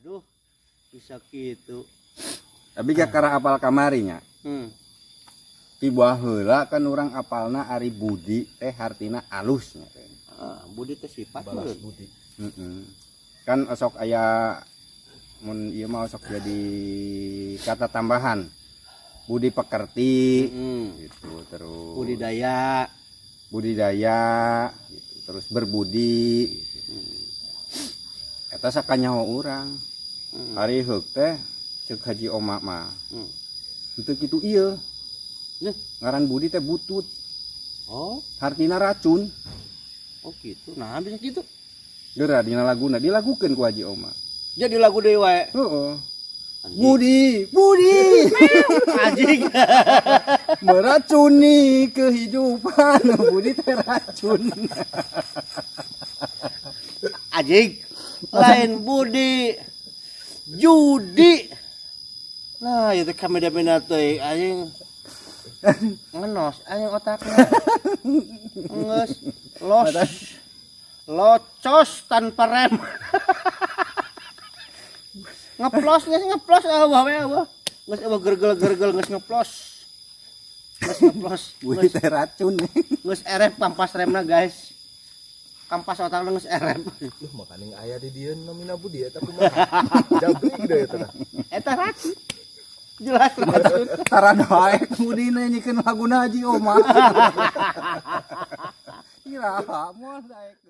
Aduh, bisa gitu. Tapi gak kara apal kamarinya. Tiba heula kan orang apalna Ari Budi teh artina alusnya teh. Budi teh sifat balas budi. Kan osok aya mun ieu mah osok jadi kata tambahan. Budi pekerti gitu, terus budidaya gitu, terus berbudi gitu. Eta sakanyaho urang. Hari heuk teh ceuk Haji Oma mah. Henteu kitu ieu. Ngaran Budi teh butut. Oh, Hartina racun. oh gitu. Nah, bisa gitu. Geura dina laguna dilagukeun ku Haji Oma. Jadi lagu deui wae. Heeh. Budi Anjing. meracuni kehidupan. Budi teh racun. Anjing. Lain Budi. Judi. Nah, itu kamera-kamera teh anjing. Ngenos anjing otaknya. Nges locos tanpa rem. Ngeplos abah geus gergel geus ngeplos Budi teh racun. geus erep pampas remna guys, kampas otakna geus erep. Duh makaning aya di dieu nomina Budi eta kumaha. Jabrik deui eta. Racun jelas racun. Tara doae Budi nyanyiikeun laguna Haji Oma. Iraha moal daek.